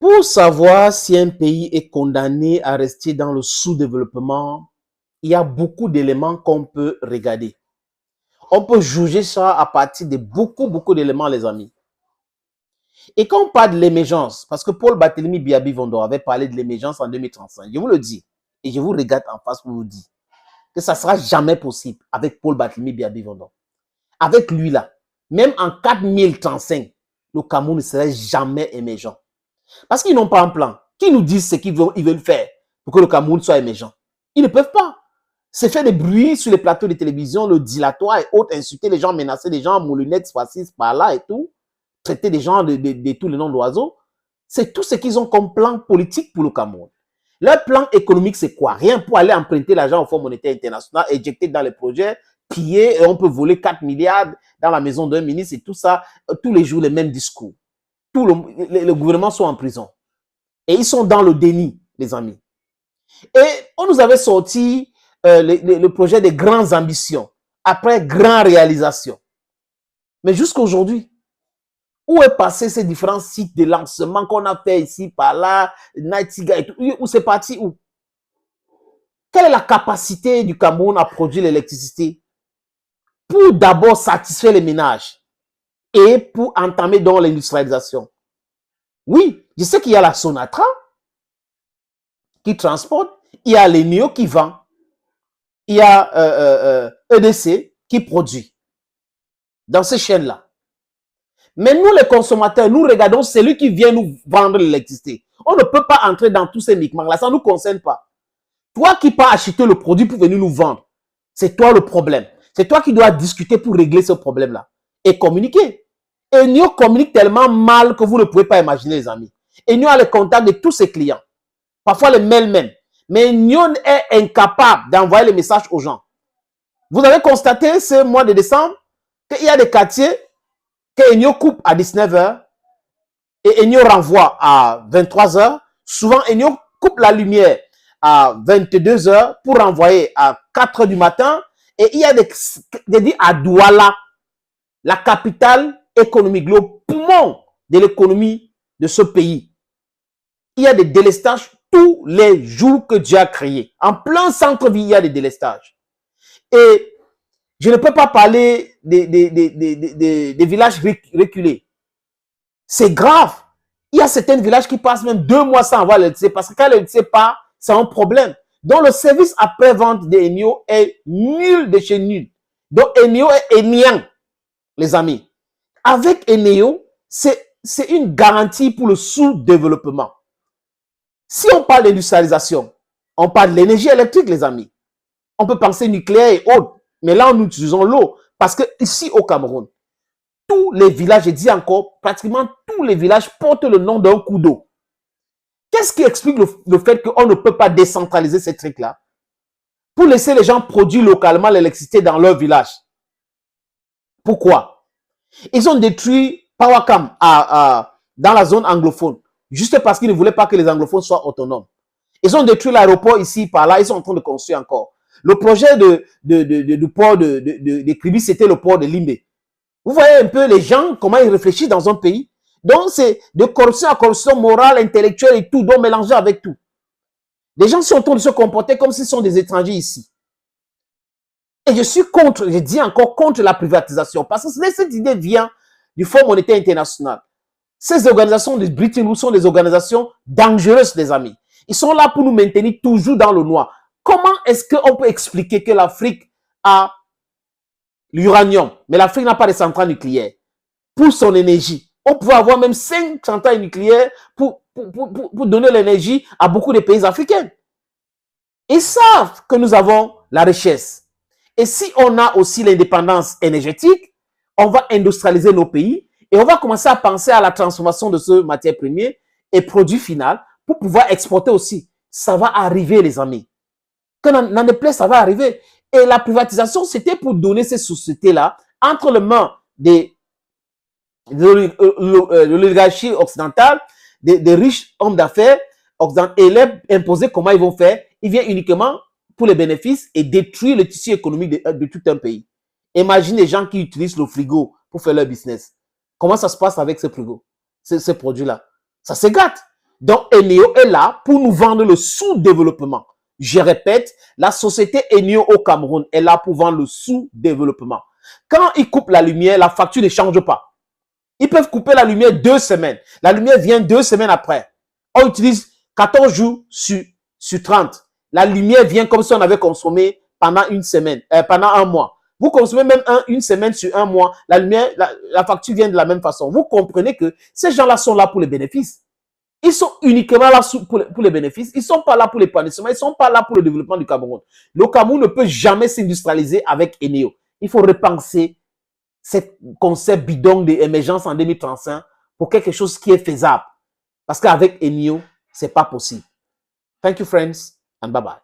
Pour savoir si un pays est condamné à rester dans le sous-développement, il y a beaucoup d'éléments qu'on peut regarder. On peut juger ça à partir de beaucoup d'éléments, les amis. Et quand on parle de l'émergence, parce que Paul Barthélemy Biabi-Vondor avait parlé de l'émergence en 2035, je vous le dis, et je vous regarde en face pour vous dire que ça ne sera jamais possible avec Paul Barthélemy Biabi-Vondor. Avec lui là, même en 4035, le Cameroun ne serait jamais émergent. Parce qu'ils n'ont pas un plan. Qui nous disent ce qu'ils veulent faire pour que le Cameroun soit émergent? Ils ne peuvent pas. C'est faire des bruits sur les plateaux de télévision, le dilatoire et autres, insulter les gens, menacer les gens, moulinettes, fascistes, par là et tout, traiter les gens de tous les noms d'oiseaux. C'est tout ce qu'ils ont comme plan politique pour le Cameroun. Leur plan économique, c'est quoi? Rien pour aller emprunter l'argent au Fonds monétaire international, éjecter dans les projets, piller, et on peut voler 4 milliards dans la maison d'un ministre et tout ça, tous les jours, les mêmes discours. Tout le gouvernement sont en prison. Et ils sont dans le déni, les amis. Et on nous avait sorti le projet des grandes ambitions, après grandes réalisations. Mais jusqu'à aujourd'hui, où est passé ces différents sites de lancement qu'on a fait ici, par là, Nightingale et tout, où c'est parti où? Quelle est la capacité du Cameroun à produire l'électricité pour d'abord satisfaire les ménages et pour entamer donc l'industrialisation? Oui, je sais qu'il y a la Sonatra qui transporte, il y a l'Enio qui vend, il y a EDC qui produit dans ces chaînes-là. Mais nous, les consommateurs, nous regardons celui qui vient nous vendre l'électricité. On ne peut pas entrer dans tous ces micmacs-là, ça ne nous concerne pas. Toi qui peux acheter le produit pour venir nous vendre, c'est toi le problème. C'est toi qui dois discuter pour régler ce problème-là et communiquer. Enio communique tellement mal que vous ne pouvez pas imaginer, les amis. Enio a le contact de tous ses clients, parfois les mails même. Mais Enio est incapable d'envoyer les messages aux gens. Vous avez constaté ce mois de décembre qu'il y a des quartiers que Enio coupe à 19h et Enio renvoie à 23h. Souvent, Enio coupe la lumière à 22h pour renvoyer à 4h du matin. Et il y a des à Douala, la capitale économique, le poumon de l'économie de ce pays. Il y a des délestages tous les jours que Dieu a créés. En plein centre-ville, il y a des délestages. Et je ne peux pas parler des villages reculés. C'est grave. Il y a certains villages qui passent même 2 mois sans avoir l'électricité parce que quand l'électricité part, c'est un problème. Donc, le service après-vente d'Enio est nul de chez nul. Donc, Enio est éniant, les amis. Avec Enio, c'est une garantie pour le sous-développement. Si on parle d'industrialisation, on parle de l'énergie électrique, les amis. On peut penser nucléaire et autres. Mais là, nous utilisons l'eau. Parce que ici, au Cameroun, tous les villages, je dis encore, pratiquement tous les villages portent le nom d'un coup d'eau. Qu'est-ce qui explique le fait qu'on ne peut pas décentraliser ces trucs-là pour laisser les gens produire localement l'électricité dans leur village? Pourquoi? Ils ont détruit Powakam dans la zone anglophone, juste parce qu'ils ne voulaient pas que les anglophones soient autonomes. Ils ont détruit l'aéroport ici, par là, ils sont en train de construire encore. Le projet du port de Kribi, c'était le port de Limbe. Vous voyez un peu les gens, comment ils réfléchissent dans un pays. Donc, c'est de corruption à corruption morale, intellectuelle et tout, donc mélangé avec tout. Les gens sont en train de se comporter comme s'ils sont des étrangers ici. Et je suis contre, je dis encore contre la privatisation, parce que cette idée vient du Fonds monétaire international. Ces organisations de Bretton Woods sont des organisations dangereuses, les amis. Ils sont là pour nous maintenir toujours dans le noir. Comment est-ce qu'on peut expliquer que l'Afrique a l'uranium, mais l'Afrique n'a pas de centrales nucléaires pour son énergie? On peut avoir même 5 centrales nucléaires pour donner l'énergie à beaucoup de pays africains. Ils savent que nous avons la richesse. Et si on a aussi l'indépendance énergétique, on va industrialiser nos pays et on va commencer à penser à la transformation de ce matière première et produit final pour pouvoir exporter aussi. Ça va arriver, les amis. Que n'en déplaise, ça va arriver. Et la privatisation, c'était pour donner ces sociétés-là entre les mains de l'oligarchie occidentale, des riches hommes d'affaires occidentaux, et leur imposer comment ils vont faire. Ils viennent uniquement pour les bénéfices et détruire le tissu économique de tout un pays. Imagine les gens qui utilisent le frigo pour faire leur business. Comment ça se passe avec ces frigos, ces produits-là? Ça se gâte. Donc, Eneo est là pour nous vendre le sous-développement. Je répète, la société Eneo au Cameroun est là pour vendre le sous-développement. Quand ils coupent la lumière, la facture ne change pas. Ils peuvent couper la lumière 2 semaines. La lumière vient 2 semaines après. On utilise 14 jours sur 30. La lumière vient comme si on avait consommé pendant une semaine, pendant un mois. Vous consommez même une semaine sur un mois, la lumière, la facture vient de la même façon. Vous comprenez que ces gens-là sont là pour les bénéfices. Ils sont uniquement là pour les bénéfices. Ils ne sont pas là pour l'épanouissement. Ils ne sont pas là pour le développement du Cameroun. Le Cameroun ne peut jamais s'industrialiser avec Eneo. Il faut repenser ce concept bidon d'émergence en 2035 pour quelque chose qui est faisable. Parce qu'avec Eneo, ce n'est pas possible. Thank you, friends, and bye-bye.